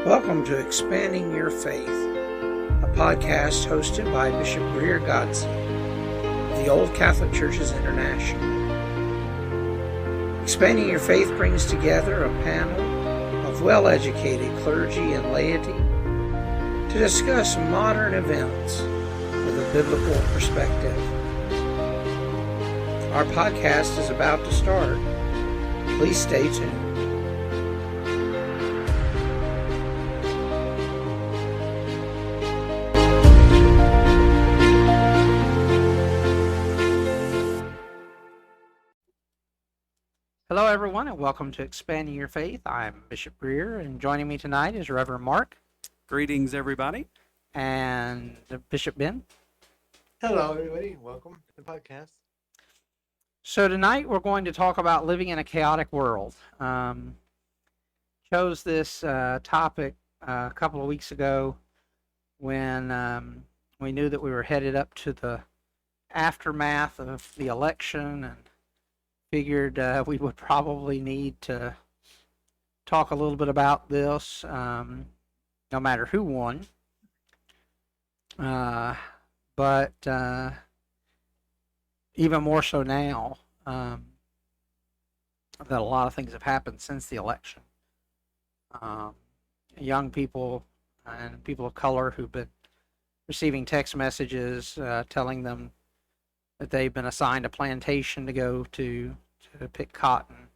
Welcome to Expanding Your Faith, a podcast hosted by Bishop Greer Godsey of the Old Catholic Churches International. Expanding Your Faith brings together a panel of well-educated clergy and laity to discuss modern events with a biblical perspective. Our podcast is about to start. Please stay tuned. Hello, everyone, and welcome to Expanding Your Faith. I'm Bishop Greer, and joining me tonight is Reverend Mark. Greetings, everybody. And Bishop Ben. Hello, everybody. Welcome to the podcast. So tonight we're going to talk about living in a chaotic world. Chose this topic a couple of weeks ago when we knew that we were headed up to the aftermath of the election, and figured we would probably need to talk a little bit about this, no matter who won. But even more so now, that a lot of things have happened since the election. Young people and people of color who've been receiving text messages telling them that they've been assigned a plantation to go to pick cotton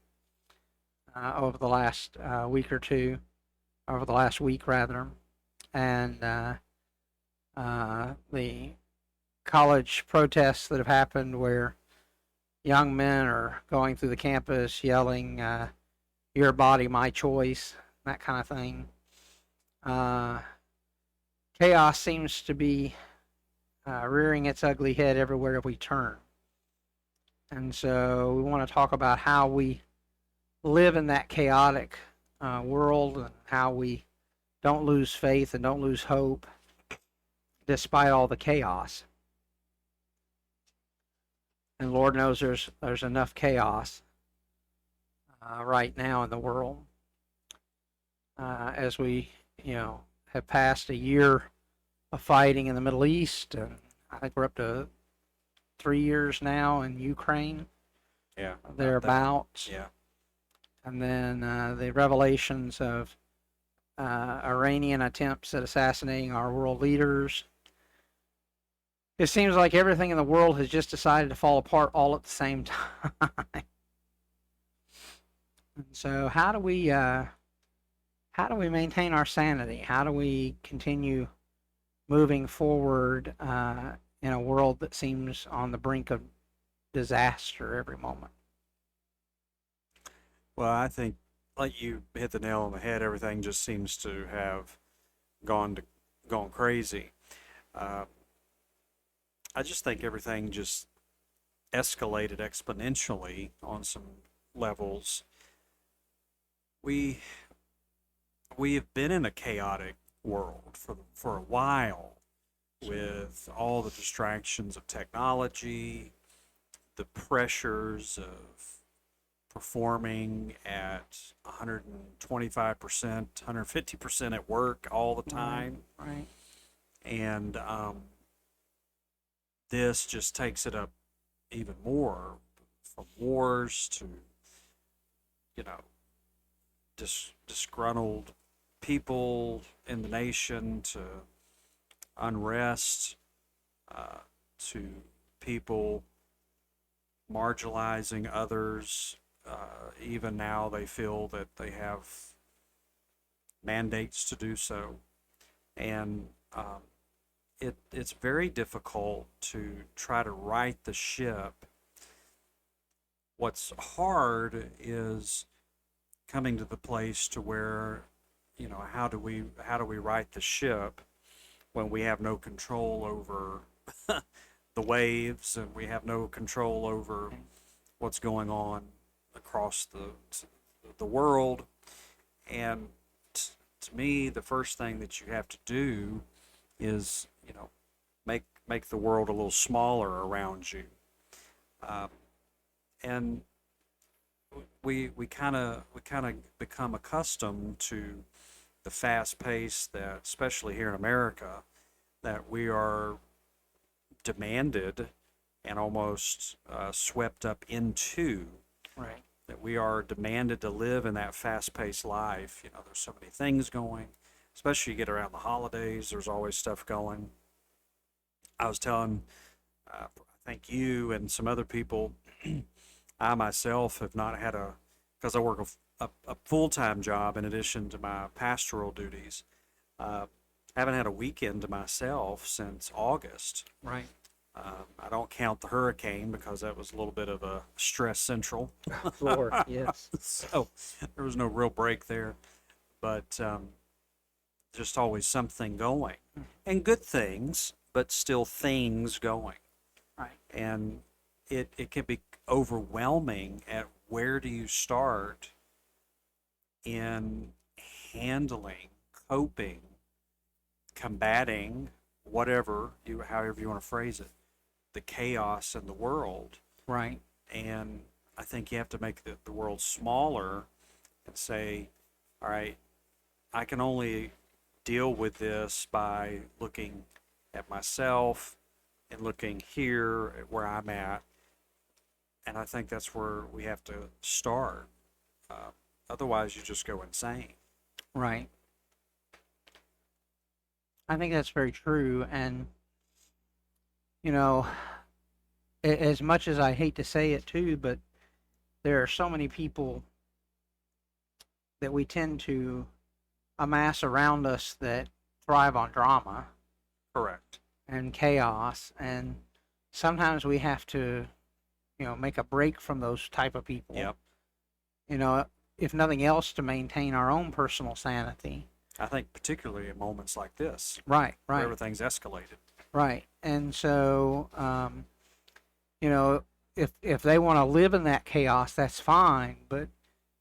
over the last week, rather. And the college protests that have happened where young men are going through the campus yelling, "Your body, my choice," that kind of thing. Chaos seems to be rearing its ugly head everywhere we turn. And so we want to talk about how we live in that chaotic world, and how we don't lose faith and don't lose hope despite all the chaos. And Lord knows there's enough chaos right now in the world. As we, have passed a year of fighting in the Middle East, and I think we're up to 3 years now in Ukraine. Yeah. Thereabouts. Yeah. And then the revelations of Iranian attempts at assassinating our world leaders. It seems like everything in the world has just decided to fall apart all at the same time. And so how do we maintain our sanity? How do we continue moving forward in a world that seems on the brink of disaster every moment? Well, I think, like you hit the nail on the head, everything just seems to have gone crazy. I just think everything just escalated exponentially on some levels. We have been in a chaotic world for a while, with all the distractions of technology, the pressures of performing at 125%, 150% at work all the time. Right. And this just takes it up even more, from wars to, disgruntled people in the nation, to unrest, to people marginalizing others. Even now they feel that they have mandates to do so. And it's very difficult to try to right the ship. What's hard is coming to the place to where, how do we right the ship when we have no control over the waves, and we have no control over what's going on across the world. And to me, the first thing that you have to do is, make the world a little smaller around you. And we kind of become accustomed to the fast pace that, especially here in America, that we are demanded and almost swept up into, Right. that we are demanded to live in that fast-paced life. You know, there's so many things going, especially you get around the holidays, there's always stuff going. I was telling, I think you and some other people, I myself have not had because I work a full-time job in addition to my pastoral duties. Uh, haven't had a weekend to myself since August. Right. I don't count the hurricane because that was a little bit of a stress central. Lord, yes. So there was no real break there. But just always something going. And good things, but still things going. Right. And it can be overwhelming at where do you start in handling, coping, combating, however you want to phrase it, the chaos in the world. Right. And I think you have to make the world smaller and say, all right, I can only deal with this by looking at myself and looking here at where I'm at. And I think that's where we have to start. Otherwise, you just go insane. Right. I think that's very true. And, you know, as much as I hate to say it too, but there are so many people that we tend to amass around us that thrive on drama Correct. and chaos. And sometimes we have to, make a break from those type of people. Yep. If nothing else, to maintain our own personal sanity. I think particularly in moments like this, Right. where Right. everything's escalated. Right. And so, if they want to live in that chaos, that's fine. But,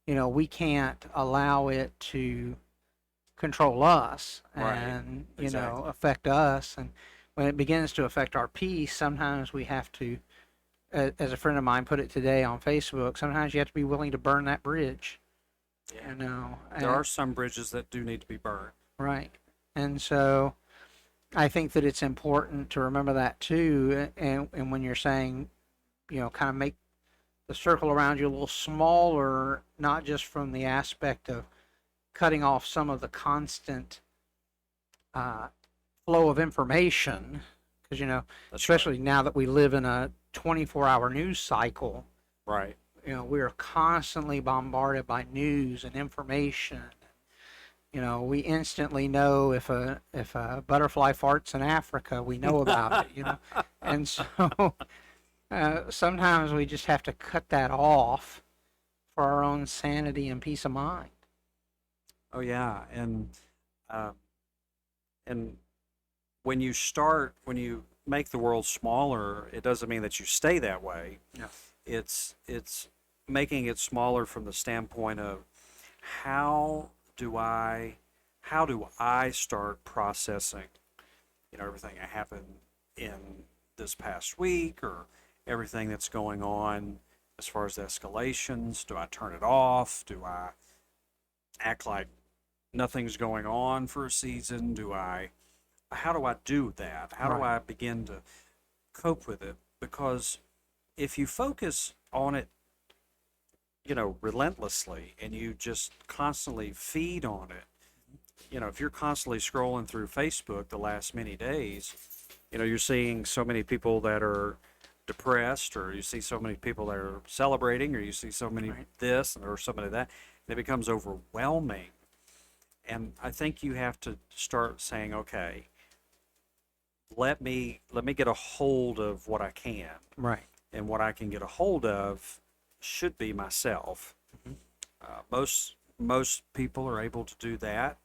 we can't allow it to control us Right. and, Exactly. affect us. And when it begins to affect our peace, sometimes we have to, as a friend of mine put it today on Facebook, sometimes you have to be willing to burn that bridge. Yeah. And, There are some bridges that do need to be burned. right. And so I think that it's important to remember that too. And when you're saying, kind of make the circle around you a little smaller, not just from the aspect of cutting off some of the constant uh, flow of information, because, That's especially now that we live in a 24-hour news cycle, right. we are constantly bombarded by news and information. We instantly know if a butterfly farts in Africa, we know about it. And so sometimes we just have to cut that off for our own sanity and peace of mind. Oh yeah, uh, and when you make the world smaller, it doesn't mean that you stay that way. Yeah. It's making it smaller from the standpoint of how do I start processing, everything that happened in this past week or everything that's going on as far as the escalations. Do I turn it off? Do I act like nothing's going on for a season? How do I do that? How do Right. I begin to cope with it? Because if you focus on it, relentlessly, and you just constantly feed on it, if you're constantly scrolling through Facebook the last many days, you're seeing so many people that are depressed, or you see so many people that are celebrating, or you see so many Right. this or so many that, and it becomes overwhelming. And I think you have to start saying, okay, let me get a hold of what I can, Right. and what I can get a hold of should be myself. Mhm. Most people are able to do that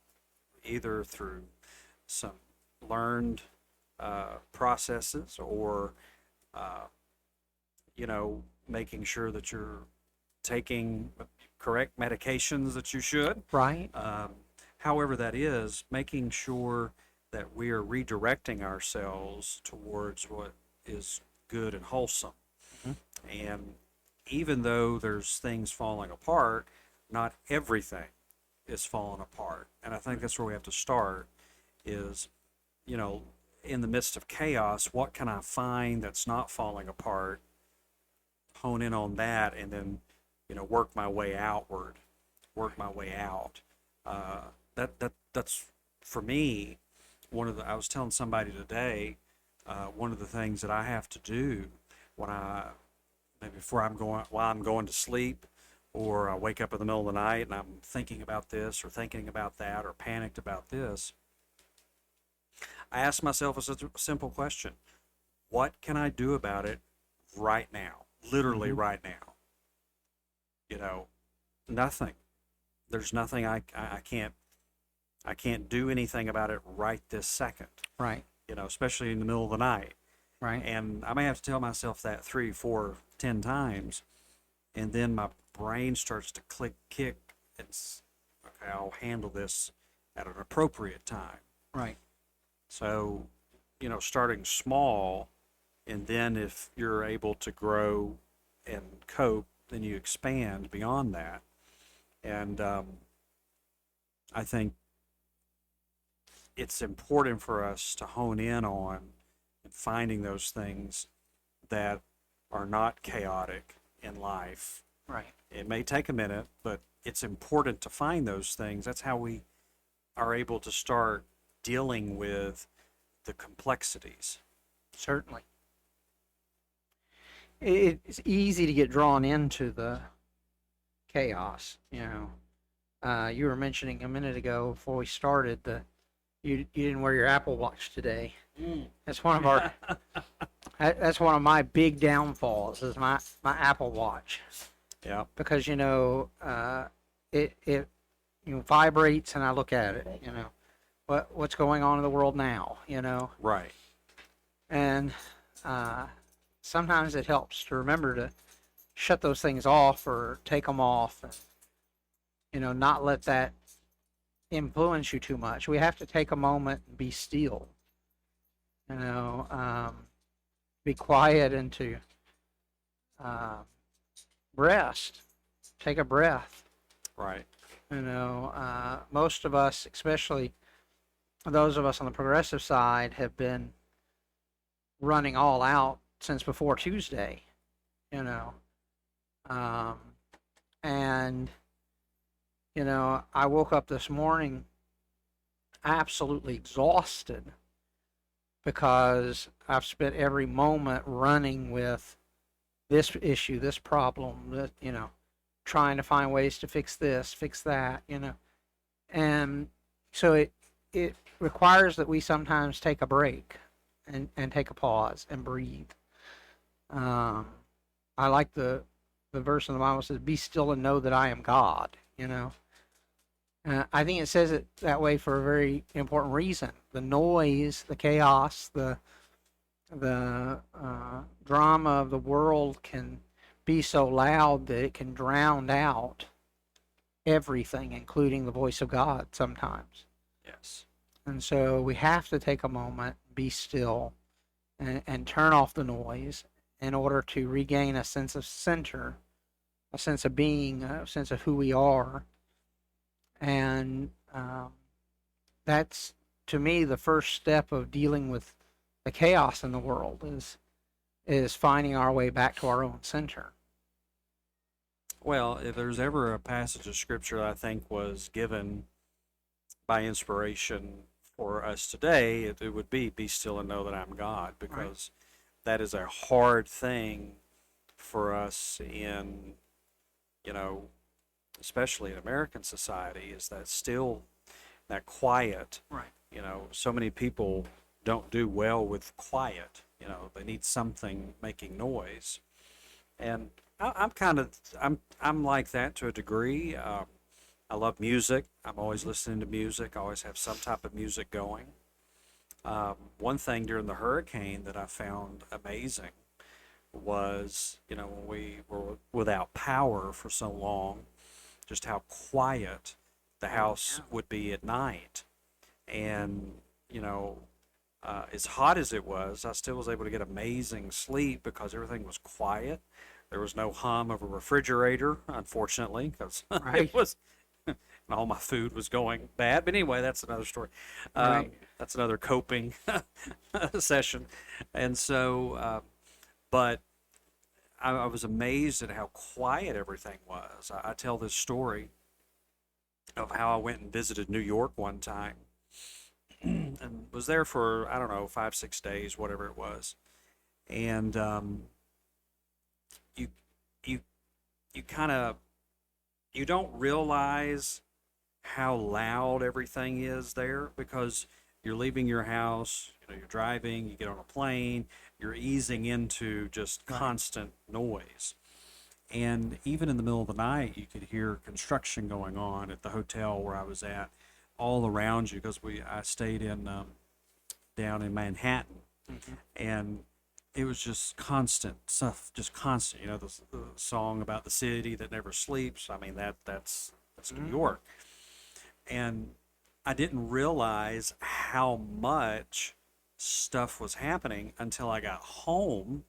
either through some learned processes, or making sure that you're taking correct medications that you should. Right. However that is, making sure that we are redirecting ourselves towards what is good and wholesome. Mhm. And even though there's things falling apart, not everything is falling apart. And I think that's where we have to start is, you know, in the midst of chaos, what can I find that's not falling apart, hone in on that, and then, work my way outward, work my way out. That's for me, I was telling somebody today, one of the things that I have to do when maybe while I'm going to sleep, or I wake up in the middle of the night and I'm thinking about this or thinking about that or panicked about this, I ask myself a simple question. What can I do about it right now? Literally right now. Nothing. There's nothing I can't do anything about it right this second. Right. Especially in the middle of the night. Right. And I may have to tell myself that 3, 4, 10 times, and then my brain starts to kick, and okay, I'll handle this at an appropriate time. Right. So, starting small, and then if you're able to grow and cope, then you expand beyond that. And I think it's important for us to hone in on and finding those things that are not chaotic in life. Right. It may take a minute, but it's important to find those things. That's how we are able to start dealing with the complexities. Certainly. It's easy to get drawn into the chaos. You were mentioning a minute ago before we started that you didn't wear your Apple Watch today. That's one of our that's one of my big downfalls is my Apple Watch. Yeah. Because it vibrates and I look at it. What's going on in the world now. Right. And sometimes it helps to remember to shut those things off or take them off and not let that influence you too much. We have to take a moment and be still, be quiet and to rest, take a breath. Right. Most of us, especially those of us on the progressive side, have been running all out since before Tuesday, and I woke up this morning absolutely exhausted because I've spent every moment running with this issue, this problem, trying to find ways to fix this, fix that, and so it requires that we sometimes take a break and take a pause and breathe. I like the verse in the Bible that says, "Be still and know that I am God." I think it says it that way for a very important reason. The noise, the chaos, the drama of the world can be so loud that it can drown out everything, including the voice of God sometimes. Yes. And so we have to take a moment, be still, and turn off the noise in order to regain a sense of center, a sense of being, a sense of who we are. And that's, to me, the first step of dealing with the chaos in the world is finding our way back to our own center. Well, if there's ever a passage of scripture that I think was given by inspiration for us today, it would be still and know that I'm God, because that is a hard thing for us in, especially in American society, is that still, that quiet. Right. So many people don't do well with quiet. They need something making noise. And I'm like that to a degree. I love music. I'm always listening to music. I always have some type of music going. One thing during the hurricane that I found amazing was, when we were without power for so long, just how quiet the house would be at night. And, as hot as it was, I still was able to get amazing sleep because everything was quiet. There was no hum of a refrigerator, unfortunately, because Right. and all my food was going bad. But anyway, that's another story. Right. That's another coping session. And so, but I was amazed at how quiet everything was. I tell this story of how I went and visited New York one time and was there for, I don't know, 5, 6 days, whatever it was. And you, you, you kind of, you don't realize how loud everything is there because you're leaving your house, you're driving, you get on a plane, you're easing into just Right. constant noise. And even in the middle of the night, you could hear construction going on at the hotel where I was at, all around you because I stayed in down in Manhattan, and it was just constant stuff, just constant. The song about the city that never sleeps. I mean that's New York, and I didn't realize how much stuff was happening until I got home.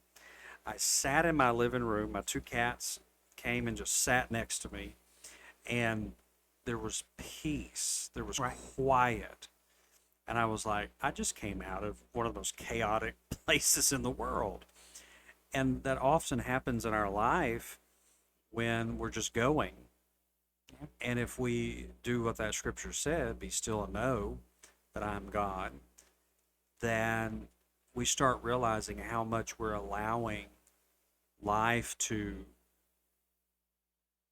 I sat in my living room. My two cats came and just sat next to me, and there was peace. There was Right. quiet. And I was like, I just came out of one of the most chaotic places in the world. And that often happens in our life when we're just going. And if we do what that scripture said, be still and know that I'm God, then we start realizing how much we're allowing life to,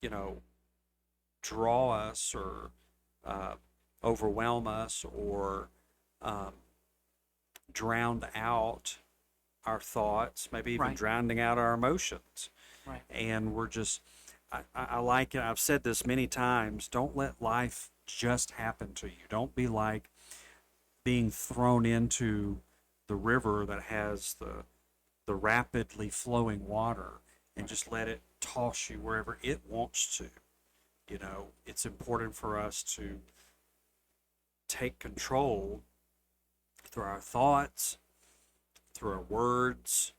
you know, draw us or overwhelm us or um, drown out our thoughts, maybe even Right. drowning out our emotions. Right. And we're just, I like it. I've said this many times. Don't let life just happen to you. Don't be like being thrown into the river that has the rapidly flowing water and just let it toss you wherever it wants to. It's important for us to take control through our thoughts, through our words,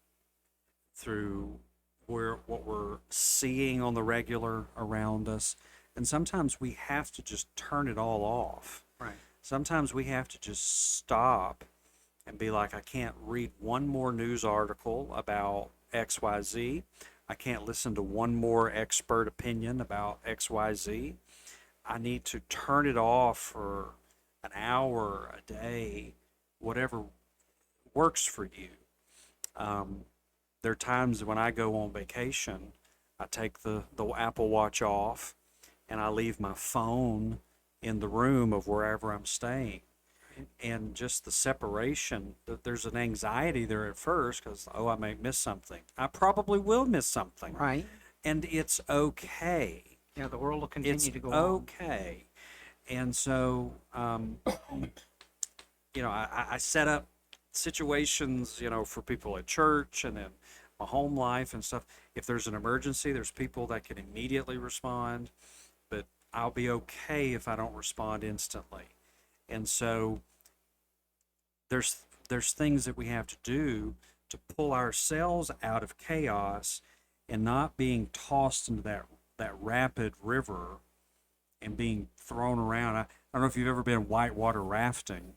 through what we're seeing on the regular around us. And sometimes we have to just turn it all off. Right. Sometimes we have to just stop and be like, I can't read one more news article about XYZ. I can't listen to one more expert opinion about XYZ. I need to turn it off for an hour, a day, whatever works for you. There are times when I go on vacation, I take the Apple Watch off and I leave my phone in the room of wherever I'm staying. And just the separation, there's an anxiety there at first because, I may miss something. I probably will miss something. Right. And it's okay. Yeah, the world will It's continue to go on. okay. And so, I set up situations, for people at church and in my home life and stuff. If there's an emergency, there's people that can immediately respond, but I'll be okay if I don't respond instantly. And so there's things that we have to do to pull ourselves out of chaos and not being tossed into that rapid river and being thrown around. I don't know if you've ever been whitewater rafting.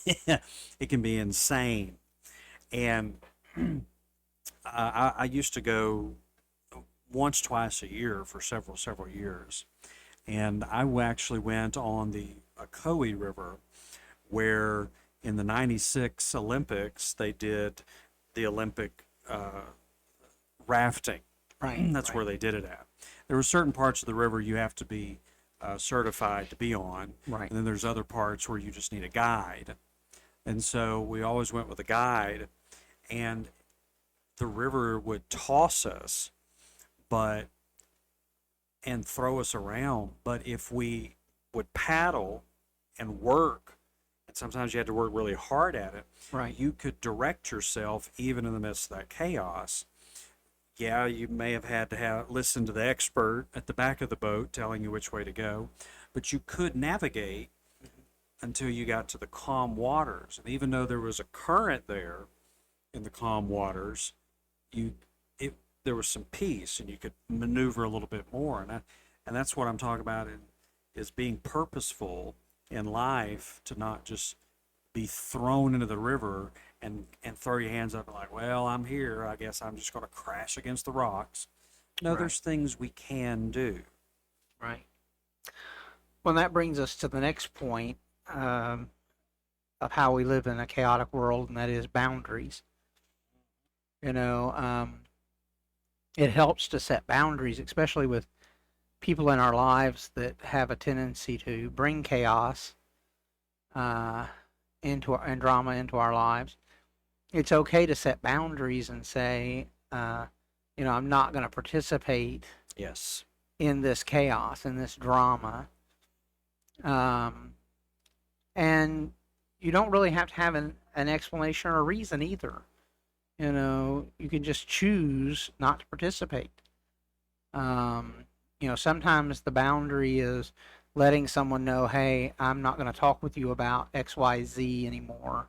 It can be insane. And I used to go once, twice a year for several years. And I actually went on the Ocoee River, where in the '96 Olympics they did the Olympic rafting. Right. That's right. where they did it at. There were certain parts of the river you have to be certified to be on, Right. and then there's other parts where you just need a guide. And so we always went with a guide, and the river would toss us, and throw us around. But if we would paddle and work, and sometimes you had to work really hard at it, Right. you could direct yourself even in the midst of that chaos. Yeah, you may have had to listen to the expert at the back of the boat telling you which way to go, but you could navigate until you got to the calm waters. And even though there was a current there in the calm waters, there was some peace, and you could maneuver a little bit more. And that's what I'm talking about is being purposeful in life, to not just be thrown into the river and throw your hands up and like, well, I'm here. I guess I'm just going to crash against the rocks. No, Right. there's things we can do. Right. Well, that brings us to the next point of how we live in a chaotic world, and that is boundaries. You know, it helps to set boundaries, especially with people in our lives that have a tendency to bring chaos uh, and drama into our lives. It's okay to set boundaries and say, I'm not going to participate Yes. in this chaos, in this drama. Um, and you don't really have to have an explanation or a reason either. You can just choose not to participate. Um, sometimes the boundary is letting someone know, hey, I'm not going to talk with you about XYZ anymore.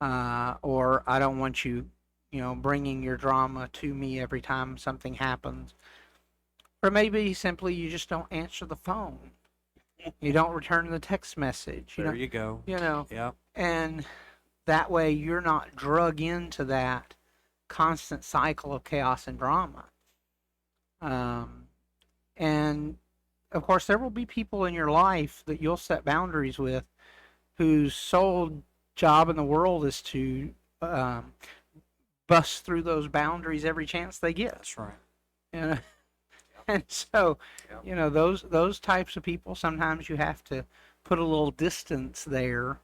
Or I don't want you, bringing your drama to me every time something happens. Or maybe simply you just don't answer the phone. You don't return the text message. There you go. Yeah. And that way you're not drug into that constant cycle of chaos and drama. And of course, there will be people in your life that you'll set boundaries with whose sole job in the world is to bust through those boundaries every chance they get. That's right. You know? And so, Yep. those types of people, sometimes you have to put a little distance there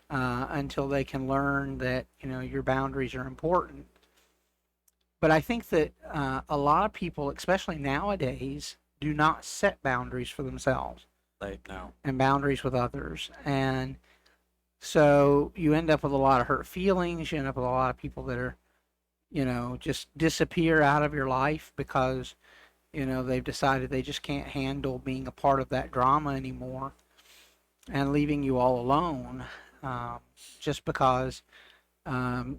until they can learn that, your boundaries are important. But I think that a lot of people, especially nowadays, do not set boundaries for themselves No. and boundaries with others. And so you end up with a lot of hurt feelings. You end up with a lot of people that are, just disappear out of your life because, they've decided they just can't handle being a part of that drama anymore and leaving you all alone just because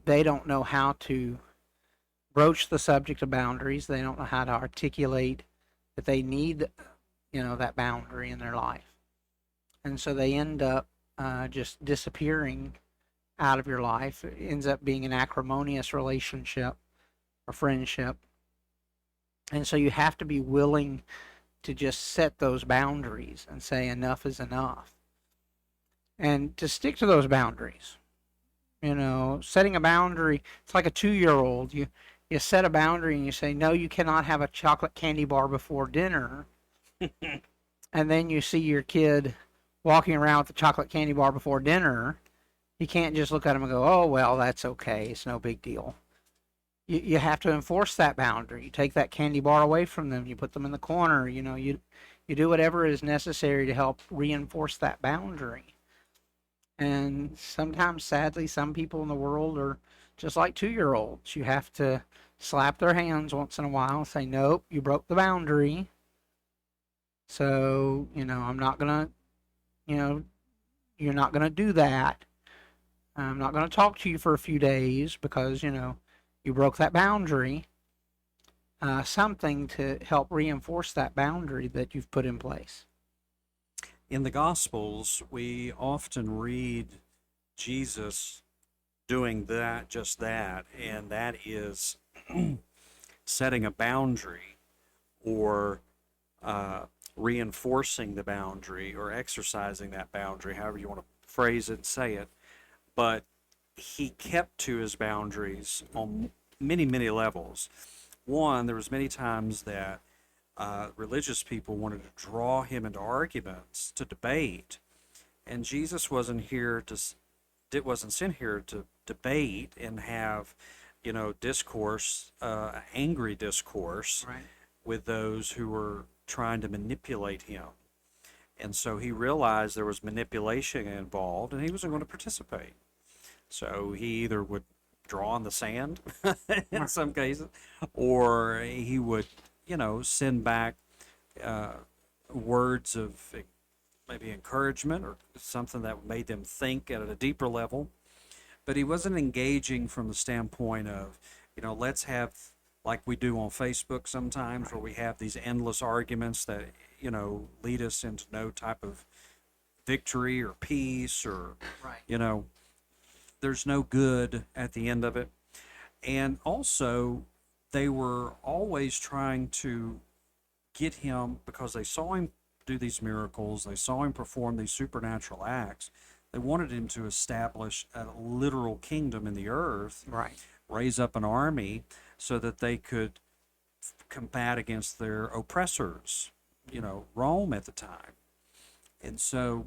they don't know how to broach the subject of boundaries. They don't know how to articulate that they need, that boundary in their life. And so they end up just disappearing out of your life. It ends up being an acrimonious relationship or friendship. And so you have to be willing to just set those boundaries and say enough is enough. And to stick to those boundaries. Setting a boundary, it's like a 2-year-old. You set a boundary and you say, no, you cannot have a chocolate candy bar before dinner. And then you see your kid walking around with a chocolate candy bar before dinner. You can't just look at them and go, oh, well, that's okay. It's no big deal. You have to enforce that boundary. You take that candy bar away from them. You put them in the corner. You do whatever is necessary to help reinforce that boundary. And sometimes, sadly, some people in the world are just like 2-year-olds. You have to slap their hands once in a while and say, nope, you broke the boundary. So, I'm not going to, you're not going to do that. I'm not going to talk to you for a few days because, you broke that boundary. Something to help reinforce that boundary that you've put in place. In the Gospels, we often read Jesus doing just that, and that is setting a boundary or reinforcing the boundary or exercising that boundary, however you want to phrase it and say it. But he kept to his boundaries on many, many levels. One, there was many times that religious people wanted to draw him into arguments, to debate, and Jesus wasn't sent here to debate and have, discourse, angry discourse, Right. with those who were trying to manipulate him. And so he realized there was manipulation involved, and he wasn't going to participate. So he either would draw in the sand in some cases, or he would, send back words of maybe encouragement or something that made them think at a deeper level. But he wasn't engaging from the standpoint of, let's have like we do on Facebook sometimes, where we have these endless arguments that, lead us into no type of victory or peace, or, Right. there's no good at the end of it. And also, they were always trying to get him, because they saw him do these miracles, they saw him perform these supernatural acts. They wanted him to establish a literal kingdom in the earth, Right. raise up an army so that they could combat against their oppressors, Rome at the time. And so,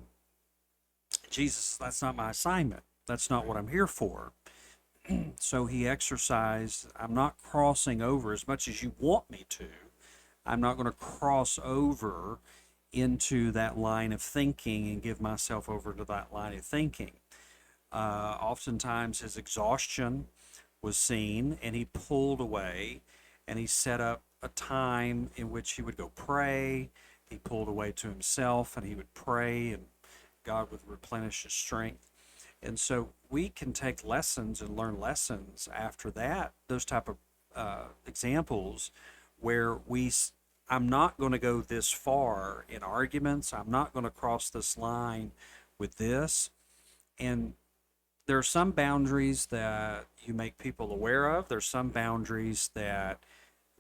Jesus, that's not my assignment. That's not what I'm here for. So he exercised, I'm not crossing over as much as you want me to. I'm not going to cross over into that line of thinking and give myself over to that line of thinking. Oftentimes his exhaustion was seen, and he pulled away, and he set up a time in which he would go pray. He pulled away to himself, and he would pray, and God would replenish his strength. And so we can take lessons and learn lessons after that, those type of examples where I'm not going to go this far in arguments. I'm not going to cross this line with this. And there are some boundaries that you make people aware of. There's some boundaries that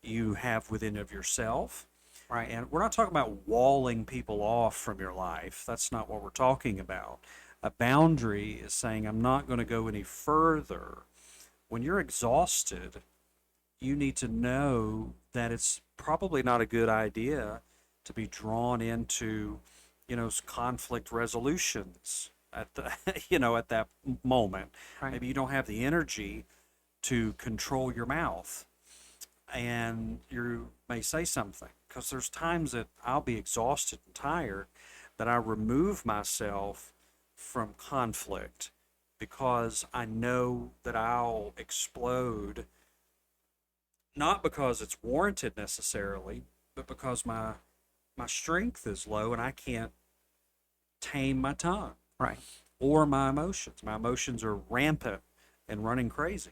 you have within of yourself. Right. And we're not talking about walling people off from your life. That's not what we're talking about. A boundary is saying, I'm not going to go any further. When you're exhausted, you need to know that it's probably not a good idea to be drawn into, conflict resolutions at the, at that moment. Right. Maybe you don't have the energy to control your mouth, and you may say something, because there's times that I'll be exhausted and tired that I remove myself from conflict because I know that I'll explode, not because it's warranted necessarily, but because my strength is low and I can't tame my tongue. Right. Or my emotions. My emotions are rampant and running crazy.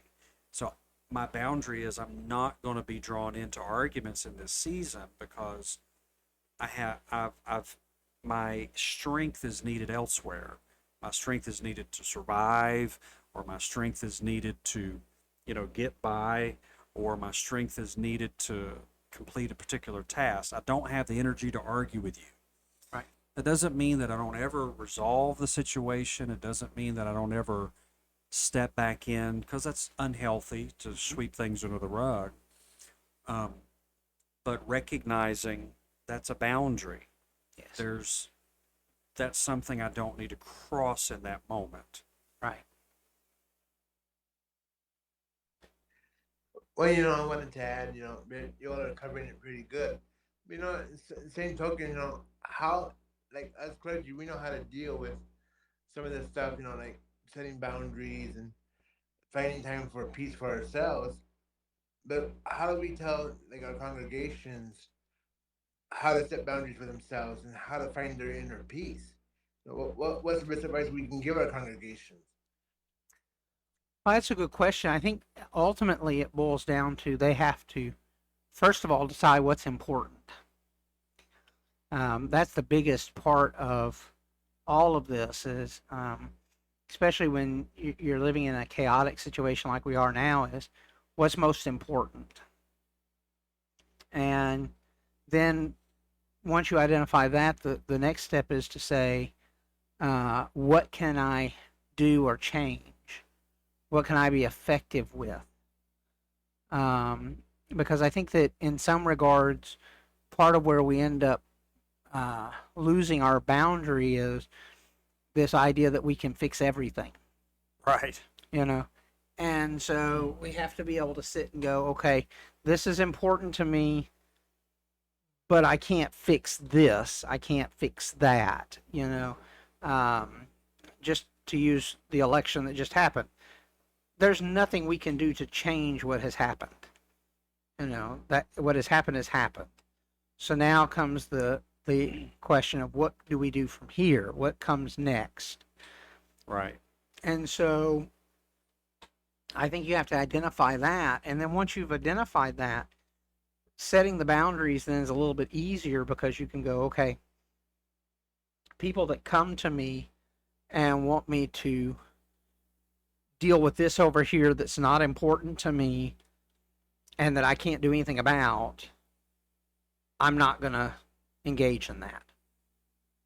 So my boundary is, I'm not going to be drawn into arguments in this season, because my strength is needed elsewhere. My strength is needed to survive, or my strength is needed to, get by, or my strength is needed to complete a particular task. I don't have the energy to argue with you. Right. That doesn't mean that I don't ever resolve the situation. It doesn't mean that I don't ever step back in, because that's unhealthy to sweep things under the rug. But recognizing that's a boundary. Yes. That's something I don't need to cross in that moment. Right. Well, I wanted to add, man, you all are covering it pretty good. Same token, how, like, as clergy, we know how to deal with some of this stuff, like setting boundaries and finding time for peace for ourselves. But how do we tell, like, our congregations how to set boundaries for themselves and how to find their inner peace? What's the best advice we can give our congregations? Well, that's a good question. I think ultimately it boils down to they have to, first of all, decide what's important. That's the biggest part of all of this is, especially when you're living in a chaotic situation like we are now, is what's most important. And then once you identify that, the next step is to say, what can I do or change? What can I be effective with? Because I think that in some regards, part of where we end up losing our boundary is this idea that we can fix everything. Right. And so we have to be able to sit and go, okay, this is important to me, but I can't fix this. I can't fix that. Just to use the election that just happened, there's nothing we can do to change what has happened. That what has happened. So now comes the question of what do we do from here? What comes next? Right. And so I think you have to identify that. And then once you've identified that, setting the boundaries then is a little bit easier because you can go, okay, people that come to me and want me to deal with this over here that's not important to me and that I can't do anything about, I'm not going to engage in that.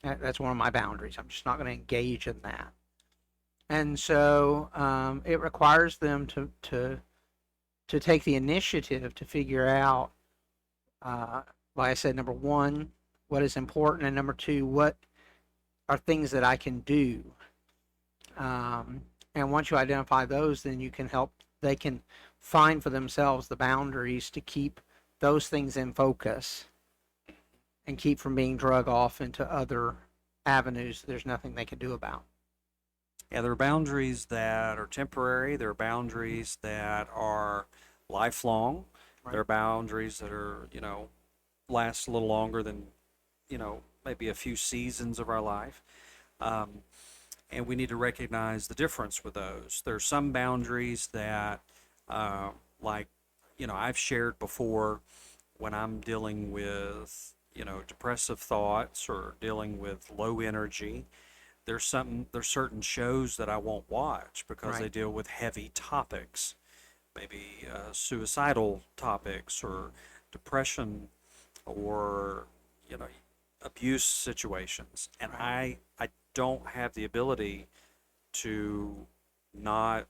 That's one of my boundaries. I'm just not going to engage in that. And so it requires them to take the initiative to figure out, like I said, number one, what is important, and number two, what are things that I can do. And once you identify those, then you can help. They can find for themselves the boundaries to keep those things in focus and keep from being drug off into other avenues there's nothing they can do about. Yeah, there are boundaries that are temporary. There are boundaries that are lifelong. Right. There are boundaries that are, last a little longer than, maybe a few seasons of our life. And we need to recognize the difference with those. There are some boundaries that, like, I've shared before when I'm dealing with, depressive thoughts or dealing with low energy. There's certain shows that I won't watch because they Right. deal with heavy topics, maybe suicidal topics or depression or you know abuse situations, and Right. I don't have the ability to not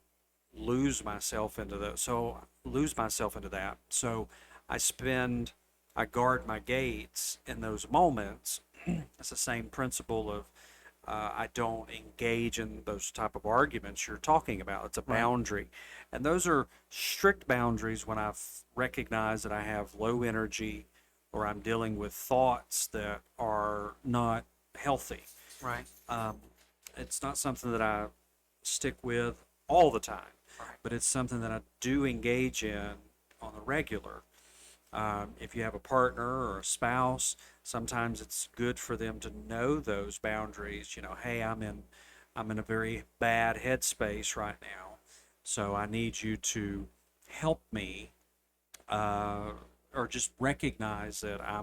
lose myself into that. So I spend I guard my gates in those moments. It's the same principle of I don't engage in those type of arguments you're talking about. It's a Right. boundary, and those are strict boundaries when I've recognized that I have low energy or I'm dealing with thoughts that are not healthy. Right. Um, it's not something that I stick with all the time, Right. but it's something that I do engage in on the regular. If you have a partner or a spouse, sometimes it's good for them to know those boundaries. Hey, I'm in a very bad headspace right now, so I need you to help me, uh, or just recognize that I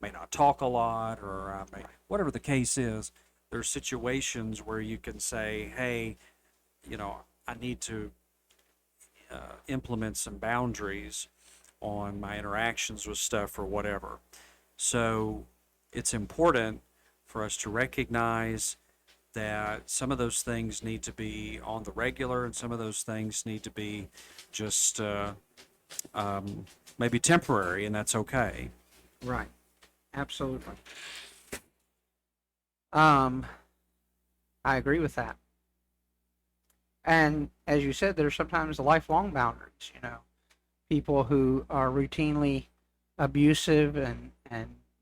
may not talk a lot, or whatever the case is. There's situations where you can say, hey, I need to implement some boundaries on my interactions with stuff or whatever. So it's important for us to recognize that some of those things need to be on the regular and some of those things need to be just um, maybe temporary, and that's okay. Right. Absolutely. Um, I agree with that. And as you said, there's sometimes lifelong boundaries. People who are routinely abusive and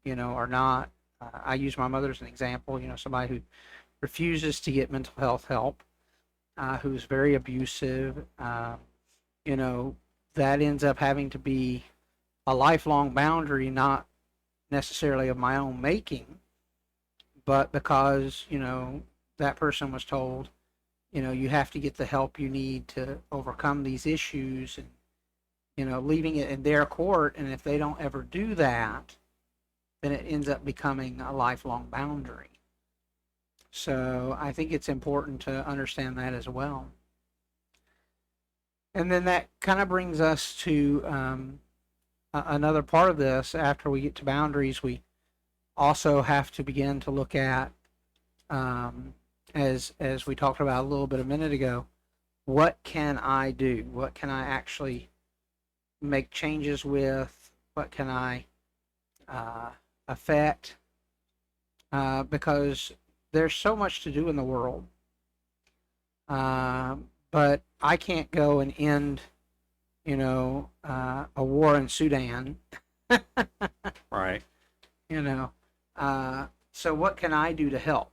are not. I use my mother as an example. Somebody who refuses to get mental health help, who's very abusive. You know, that ends up having to be a lifelong boundary, not necessarily of my own making, but because that person was told, you have to get the help you need to overcome these issues, and leaving it in their court. And if they don't ever do that, then it ends up becoming a lifelong boundary. So I think it's important to understand that as well. And then that kind of brings us to another part of this. After we get to boundaries, we also have to begin to look at, um, as we talked about a little bit a minute ago, what can I do? What can I actually make changes with? What can I affect? Because there's so much to do in the world, but I can't go and end, a war in Sudan. Right. you know, so what can I do to help?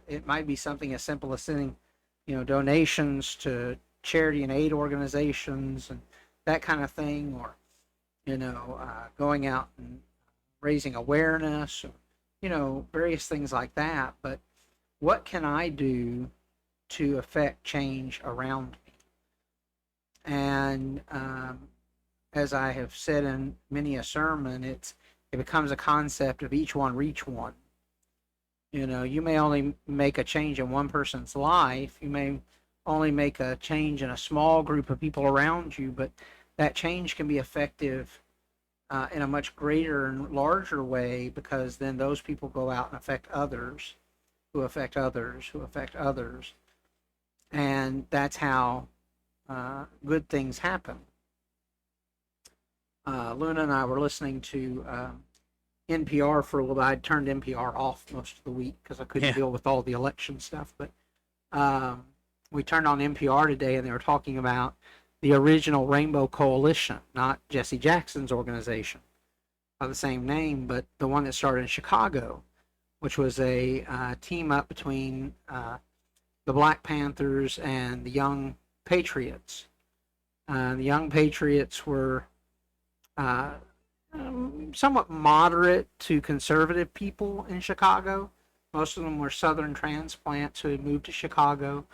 It might be something as simple as sending, donations to charity and aid organizations and that kind of thing, or going out and raising awareness, or, various things like that. But what can I do to affect change around me? And as I have said in many a sermon, it becomes a concept of each one reach one. You know, you may only make a change in one person's life. You may only make a change in a small group of people around you, but that change can be effective in a much greater and larger way, because then those people go out and affect others, who affect others, who affect others. And that's how good things happen. Luna and I were listening to NPR for a little bit. I'd turned NPR off most of the week because I couldn't deal with all the election stuff. But we turned on NPR today, and they were talking about the original Rainbow Coalition, not Jesse Jackson's organization by the same name, but the one that started in Chicago, which was a team up between the Black Panthers and the Young Patriots. The Young Patriots were somewhat moderate to conservative people in Chicago. Most of them were Southern transplants who had moved to Chicago,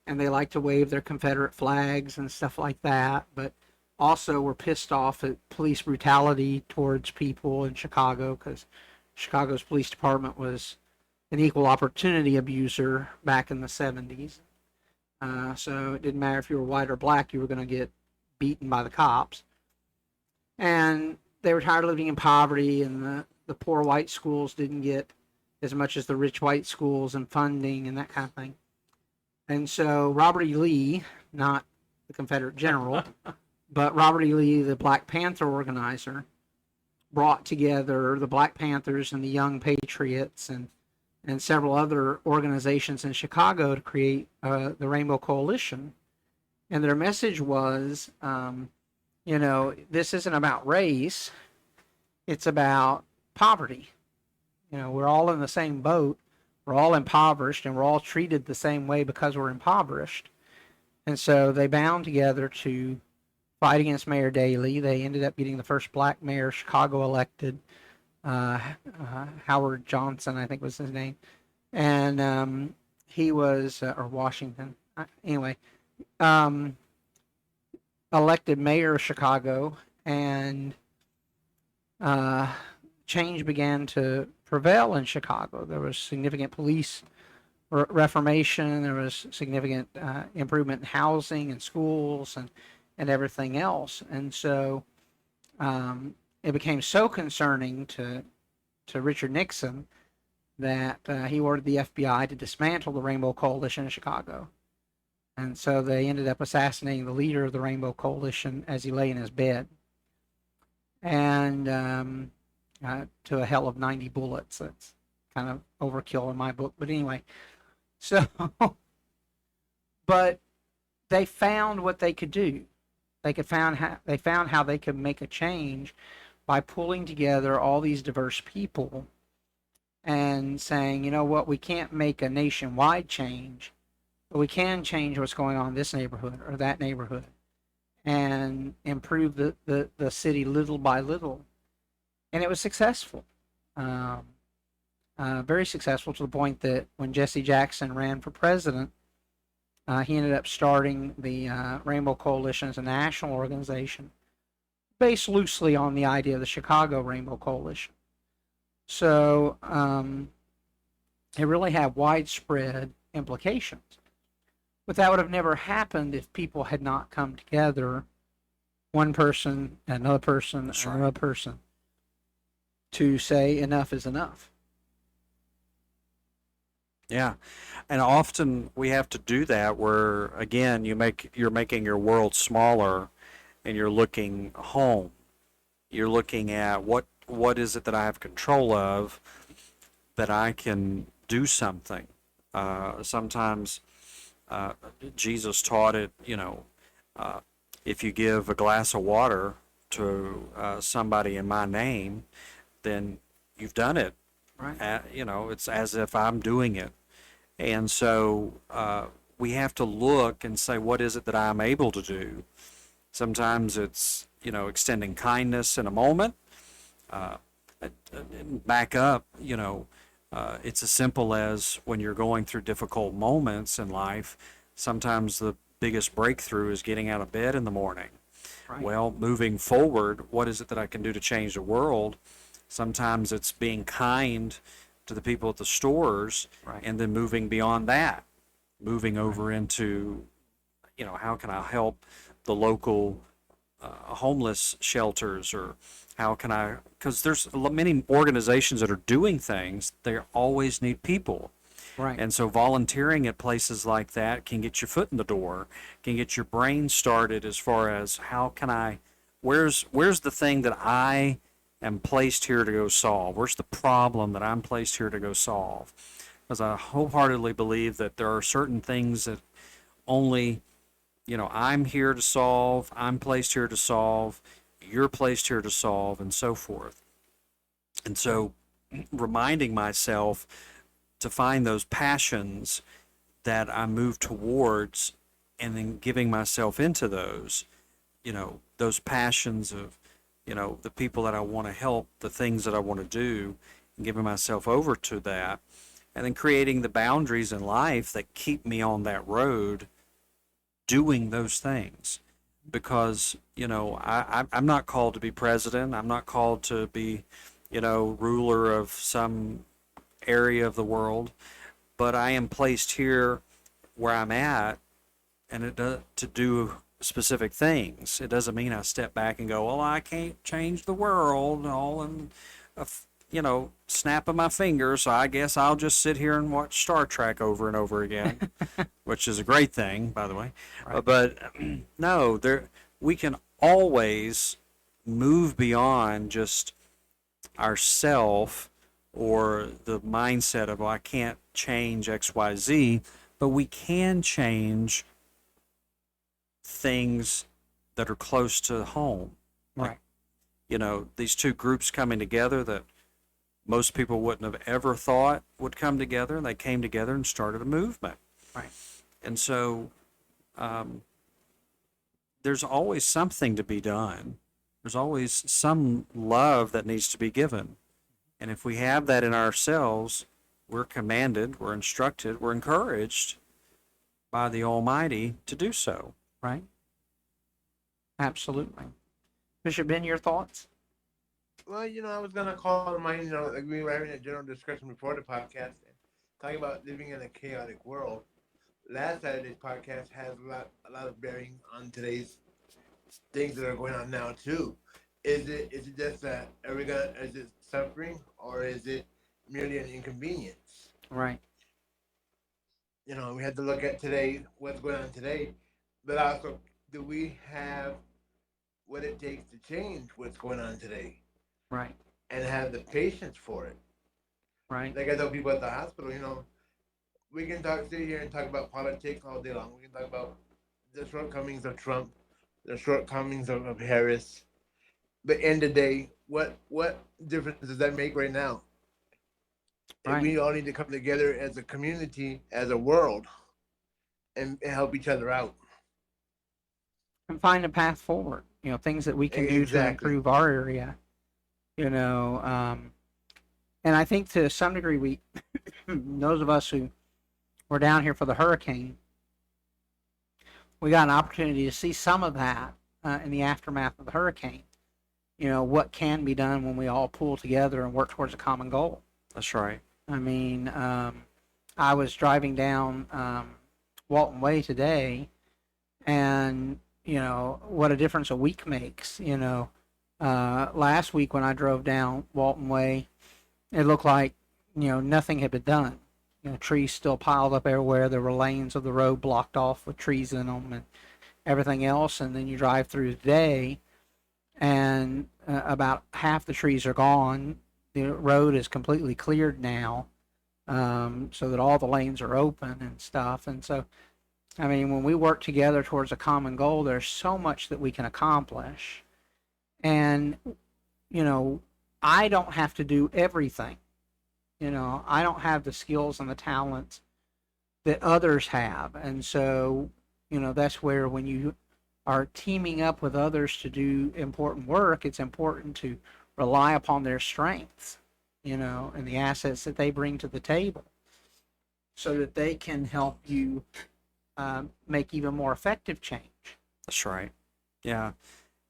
and they liked to wave their Confederate flags and stuff like that, but also were pissed off at police brutality towards people in Chicago, because Chicago's police department was an equal opportunity abuser back in the 70s. So it didn't matter if you were white or black, you were going to get beaten by the cops. And they were tired of living in poverty, and the poor white schools didn't get as much as the rich white schools and funding and that kind of thing. And so Robert E. Lee, not the Confederate general, but Robert E. Lee, the Black Panther organizer, brought together the Black Panthers and the Young Patriots and several other organizations in Chicago to create the Rainbow Coalition. And their message was, you know, this isn't about race, it's about poverty. You know, we're all in the same boat. We're all impoverished, and we're all treated the same way because we're impoverished. And so they bound together to fight against Mayor Daley. They ended up getting the first black mayor Chicago elected, Howard Johnson, I think was his name. And he was, or Washington, anyway, elected mayor of Chicago, and change began to prevail in Chicago. There was significant police reformation. There was significant improvement in housing and schools and everything else. And so it became so concerning to Richard Nixon that he ordered the FBI to dismantle the Rainbow Coalition in Chicago. And so they ended up assassinating the leader of the Rainbow Coalition as he lay in his bed. And to a hell of 90 bullets. That's kind of overkill in my book. But anyway, so, but they found what they could do. They found how they could make a change by pulling together all these diverse people and saying, you know what, we can't make a nationwide change, but we can change what's going on in this neighborhood or that neighborhood and improve the city little by little. And it was successful. Very successful, to the point that when Jesse Jackson ran for president, he ended up starting the Rainbow Coalition as a national organization based loosely on the idea of the Chicago Rainbow Coalition. So it really had widespread implications. But that would have never happened if people had not come together, one person, another person, That's another right. person, to say enough is enough. Yeah, and often we have to do that where, again, you're making your world smaller, and you're looking home. You're looking at what is it that I have control of, that I can do something. Sometimes Jesus taught it, if you give a glass of water to somebody in my name, then you've done it. Right. It's as if I'm doing it. And so we have to look and say, what is it that I'm able to do? Sometimes it's, extending kindness in a moment. Back up, it's as simple as when you're going through difficult moments in life, sometimes the biggest breakthrough is getting out of bed in the morning. Right. Well, moving forward, what is it that I can do to change the world? Sometimes it's being kind to the people at the stores, Right. and then moving beyond that, moving over into, how can I help the local homeless shelters, or how can I, because there's many organizations that are doing things, they always need people. Right. And so volunteering at places like that can get your foot in the door, can get your brain started as far as how can where's the thing that I am placed here to go solve? Where's the problem that I'm placed here to go solve? Because I wholeheartedly believe that there are certain things that only, I'm here to solve, I'm placed here to solve, you're placed here to solve, and so forth. And so reminding myself to find those passions that I move towards, and then giving myself into those, those passions of, the people that I want to help, the things that I want to do, and giving myself over to that, and then creating the boundaries in life that keep me on that road doing those things. Because, I'm not called to be president, I'm not called to be, ruler of some area of the world, but I am placed here where I'm at, and it does to do specific things. It doesn't mean I step back and go, well, I can't change the world all in a snap of my fingers, so I guess I'll just sit here and watch Star Trek over and over again, which is a great thing, by the way. Right. But no, we can always move beyond just ourself, or the mindset of, well, I can't change XYZ, but we can change things that are close to home. Right. These two groups coming together that most people wouldn't have ever thought would come together, and they came together and started a movement. Right. And so there's always something to be done. There's always some love that needs to be given. And if we have that in ourselves, we're commanded, we're instructed, we're encouraged by the Almighty to do so. Right. Absolutely. Bishop Ben, your thoughts? Well, I was gonna call mine. Like we were having a general discussion before the podcast, and talking about living in a chaotic world. Last Saturday's podcast has a lot of bearing on today's things that are going on now too. Is it just that is it suffering, or is it merely an inconvenience? Right. We had to look at today, what's going on today, but also, do we have what it takes to change what's going on today, Right. and have the patience for it? Right. Like I tell people at the hospital, we can sit here and talk about politics all day long. We can talk about the shortcomings of Trump, the shortcomings of Harris. But end of the day, what difference does that make right now? Right. And we all need to come together as a community, as a world, and help each other out. And find a path forward. Things that we can do to Exactly. improve our area. And I think to some degree, we, those of us who were down here for the hurricane, we got an opportunity to see some of that in the aftermath of the hurricane. What can be done when we all pull together and work towards a common goal. That's right. I mean, I was driving down Walton Way today, and what a difference a week makes. Last week when I drove down Walton Way, it looked like nothing had been done. Trees still piled up everywhere. There were lanes of the road blocked off with trees in them and everything else. And then you drive through today, and about half the trees are gone. The road is completely cleared now, so that all the lanes are open and stuff. And so, I mean, when we work together towards a common goal, there's so much that we can accomplish. And, I don't have to do everything. I don't have the skills and the talents that others have. And so, that's where when you are teaming up with others to do important work, it's important to rely upon their strengths, and the assets that they bring to the table, so that they can help you make even more effective change. That's right. Yeah.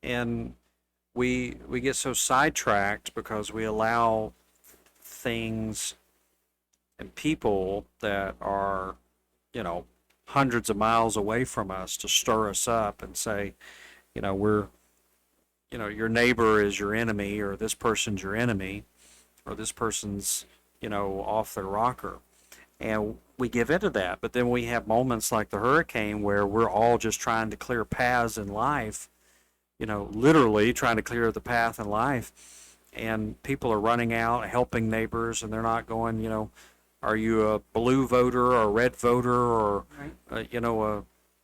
And we get so sidetracked because we allow things and people that are, you know, hundreds of miles away from us to stir us up and say, you know, your neighbor is your enemy, or this person's your enemy, or this person's, off their rocker. And we give into that. But then we have moments like the hurricane where we're all just trying to clear paths in life, literally trying to clear the path in life. And people are running out, helping neighbors, and they're not going, are you a blue voter or a red voter or, Right.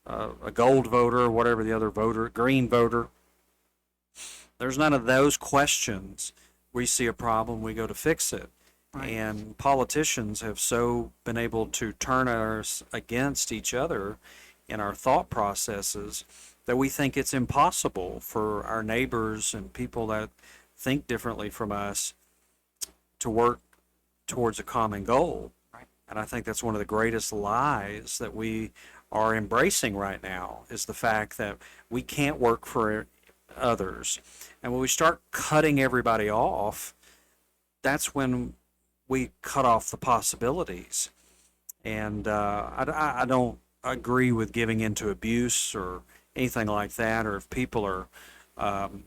a gold voter or whatever the other voter, green voter? There's none of those questions. We see a problem, we go to fix it. Right. And politicians have so been able to turn us against each other in our thought processes that we think it's impossible for our neighbors and people that think differently from us to work towards a common goal. Right. And I think that's one of the greatest lies that we are embracing right now, is the fact that we can't work for others. And when we start cutting everybody off, that's when we cut off the possibilities. And I don't agree with giving into abuse or anything like that, or if people are um,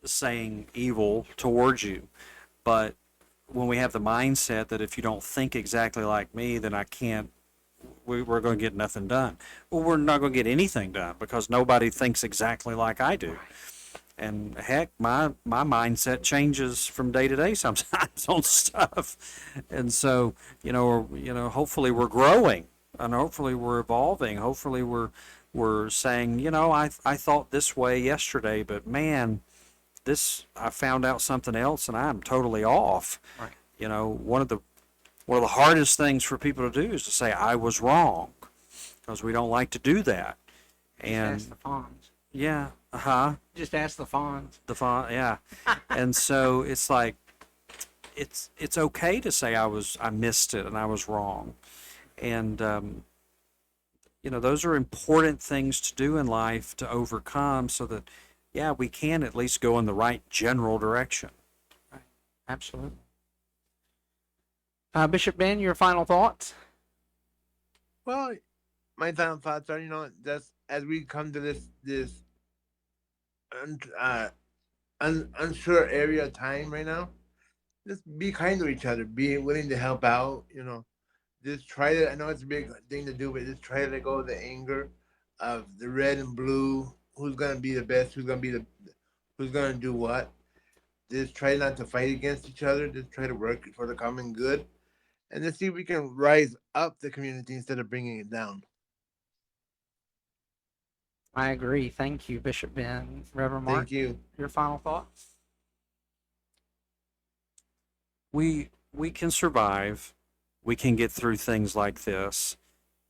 saying evil towards you. But when we have the mindset that if you don't think exactly like me, then I can't, we're going to get nothing done. Well, we're not going to get anything done because nobody thinks exactly like I do. And heck, my mindset changes from day to day sometimes on stuff. And so, hopefully we're growing, and hopefully we're evolving. Hopefully we're saying, I thought this way yesterday, but man, I found out something else and I'm totally off. Right. One of the hardest things for people to do is to say I was wrong, because we don't like to do that. And Just ask the Fonz. yeah, Just ask the Fonz. yeah. And so it's like, it's okay to say I missed it and I was wrong. And those are important things to do in life to overcome, so that we can at least go in the right general direction. Right. Absolutely. Bishop Ben, your final thoughts? Well, my final thoughts are, just as we come to this un, unsure area of time right now, just be kind to each other. Be willing to help out. Just try to. I know it's a big thing to do, but just try to let go of the anger of the red and blue. Who's gonna be the best? Who's gonna do what? Just try not to fight against each other. Just try to work for the common good, and let's see if we can rise up the community instead of bringing it down. I agree. Thank you, Bishop Ben. Reverend Mark, Thank you. your final thoughts? We can survive. We can get through things like this.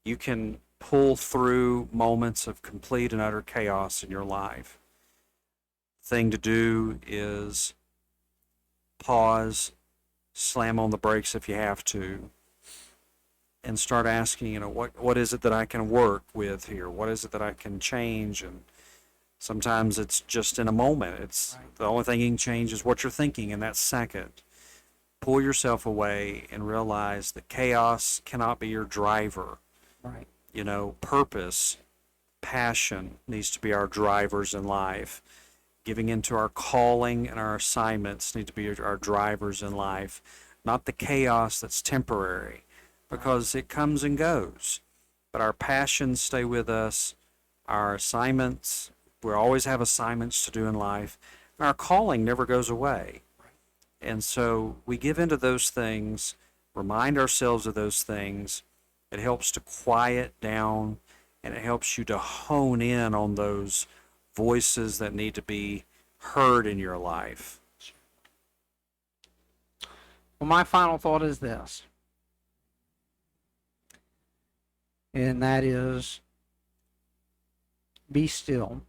You can pull through moments of complete and utter chaos in your life. Thing to do is pause, slam on the brakes if you have to, and start asking, what is it that I can work with here? What is it that I can change? And sometimes it's just in a moment. It's Right. The only thing you can change is what you're thinking in that second. Pull yourself away and realize that chaos cannot be your driver. Right. Purpose, passion needs to be our drivers in life. Giving into our calling and our assignments need to be our drivers in life, not the chaos that's temporary, because it comes and goes. But our passions stay with us, our assignments, we always have assignments to do in life, and our calling never goes away. And so we give into those things, remind ourselves of those things. It helps to quiet down, and it helps you to hone in on those voices that need to be heard in your life. Well, my final thought is this, and that is, be still.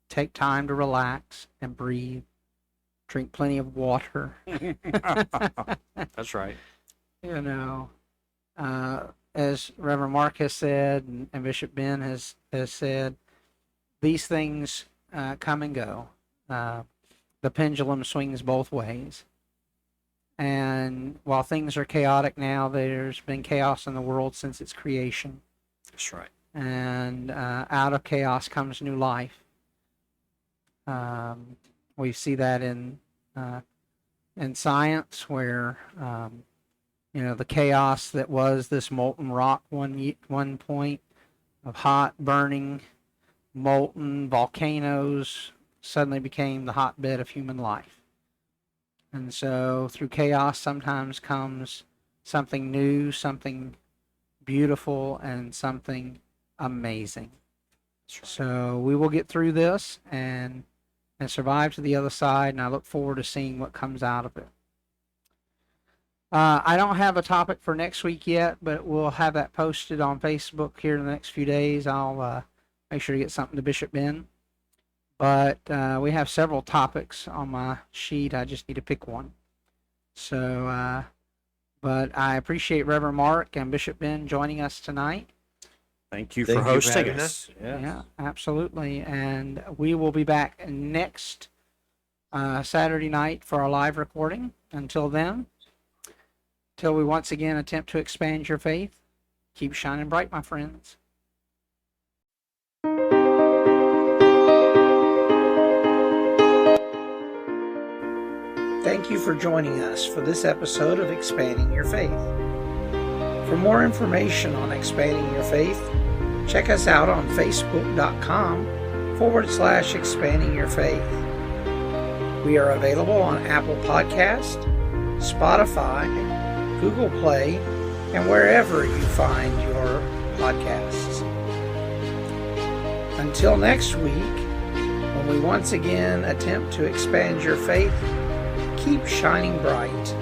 Take time to relax and breathe. Drink plenty of water. That's right. Uh, as Reverend Mark has said, and Bishop Ben has said, these things come and go. The pendulum swings both ways. And while things are chaotic now, there's been chaos in the world since its creation. That's right. And out of chaos comes new life. We see that in science, where the chaos that was this molten rock one point of hot, burning, molten volcanoes suddenly became the hotbed of human life. And so through chaos sometimes comes something new, something beautiful, and something amazing. That's right. So we will get through this and survive to the other side, and I look forward to seeing what comes out of it. I don't have a topic for next week yet, but we'll have that posted on Facebook here in the next few days. I'll make sure to get something to Bishop Ben. But we have several topics on my sheet. I just need to pick one. So, but I appreciate Reverend Mark and Bishop Ben joining us tonight. Thank you Thank for you for hosting having us. Yes. Yeah, absolutely. And we will be back next Saturday night for our live recording. Until then, till we once again attempt to expand your faith, keep shining bright, my friends. Thank you for joining us for this episode of Expanding Your Faith. For more information on Expanding Your Faith, check us out on facebook.com/Expanding Your Faith. We are available on Apple Podcast, Spotify, Google Play, and wherever you find your podcasts. Until next week, when we once again attempt to expand your faith, keep shining bright.